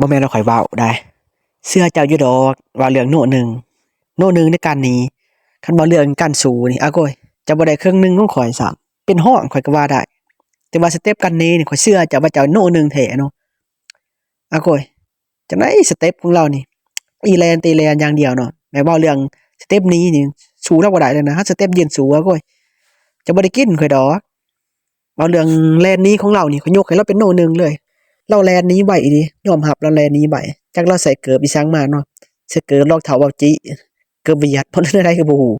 บ่แม่นว่าข่อยเว้าได้เชื่อเจ้าอยู่ดอกว่าเรื่องโน้หนึ่งในการนี้คันบ่เรื่องการสู้นี่อาโกยเจ้าบ่ได้ครึ่งหนึงของข่อยซ้ำเป็นห้องข่อยก็ว่าได้แต่ว่าสเต็ปกันนี้นี่ข่อยเชื่อเจ้าว่าเจ้าโน้หนึ่งแท้เนาะอาโกยจังได๋สเต็ปของเรานี่อีแลนตีแลนอย่างเดียวเนาะแม้เว้าเรื่องสเต็ปนี้นี่สู้เราบ่ได้เลยนะถ้าสเต็ปยืนสู้อาโกยเจ้าบ่ได้กินข่อยดอกเว้าเรื่องแลนนี้ของเรานี่ข่อยยกให้เราเป็นโน้หนึ่งเลย เราแลนหนีไว้อีหลียอมรับเราแลนหนีไว้จักเราใส่เกิบอีสังมาเนาะใส่เกิบรองเท้าเว้าจิเกิบเวียดเพิ่นได้ก็บ่ฮู้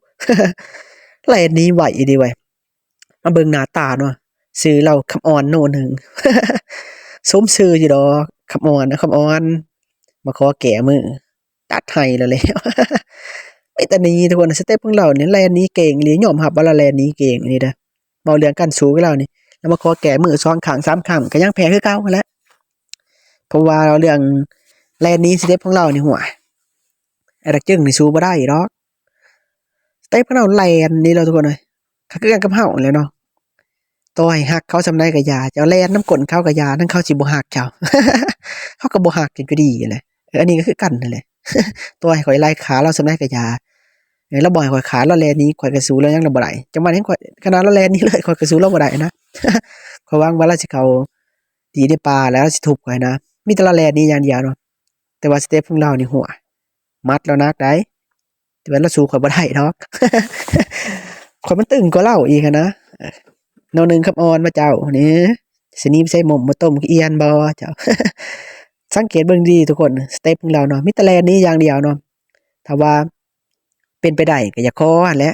แลนหนีไว้อีหลีเว้ยมาเบิ่งหน้าตาเนาะชื่อเราคำอ่อนโน้หนึ่งสมชื่ออยู่ดอกคำอ่อนนะคำอ่อนมาขอแก้มือจัดให้แล้วแหล้วมีแต่หนีทุกคนสเต็ปของเรานี่แลนหนีเก่งอีหลียอมรับว่าเราแลนหนีเก่งอีหลีเด้อเว้าเรื่องการสู้กับเรานี่แล้วมาขอแก้มือ2ครั้ง3ครั้งก็ยังแพ้คือเก่าหั้นแหละ เพราะว่าเรื่องแลนนี้สเต็ปของเรานี่หัวไอ้ดักจึงนี่สู้บ่ได้ดอกสเต็ปของเราแลนนี่เราทุกคนเลยคือกันกับเฮาแหล้วเนาะต่อให้ฮักเขาซำใดก็อย่าเจ้าแลนน้ำก้นเขาก็อย่าทั้งเขาสิบ่ฮักเจ้า เขาก็บ่ฮักกันอยู่ดีนั่นแหละอันนี้ก็คือกันนั่นแหละต่อให้ข่อยไล่ขาเราซำใดก็อย่าเราบ่ให้ข่อยขาเราแลนหนี้ข่อยก็สู้เรายังบ่ได้จังว่าเห็นข่อยขนาดเราแลนหนี้เลยข่อยก็สู้เราบ่ได้นะ ข้อยหวังว่าเราสิเข้าดีในป่าแล้วเราสิทุบข่อยนะมีแต่เราแลนหนี้อย่างเดียวเนาะ แต่ว่าสเต็ปของเรานี่หัวมัดแล้วนักได้แต่ว่าเราสู้ข่อยบ่ได้ดอก ข่อยมันตึงกว่าเราอีกอะนะโนหนึ่งคำอ่อนมาเจ้านี่สิหนีไปใส่หม่อมมาต้มขี้เอียนบ่เจ้า สังเกตเบิ่งดีทุกคนสเต็ปของเราเนาะมีแต่แลนนี้อย่างเดียวเนาะถ้าว่าเป็นไปได้ก็อย่าขอหั่นแหละ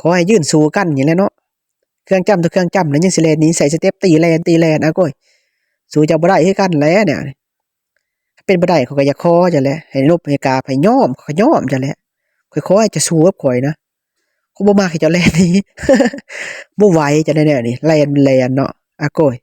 ขอให้ยืนสู้กันอย่างแหละเนาะเครื่องจ้ำทุกเครื่องจ้ำแล้วยังสิแลนหนีใส่สเต็ปตีแลนอะโก้ยสู้เจ้าบ่ได้คือกันแหละเนี่ย เป็นบ่ได้เขาก็อยากขอจั่นแหละให้นบให้กราบให้ยอมเขาก็ยอมจั่นแหละข้อยขอให้เจ้าสู้กับข้อยนะเขาบ่มักให้เจ้าแล่นหนี บ่ไหวจั่นแน่ๆนี่แล่นเนาะอาโกย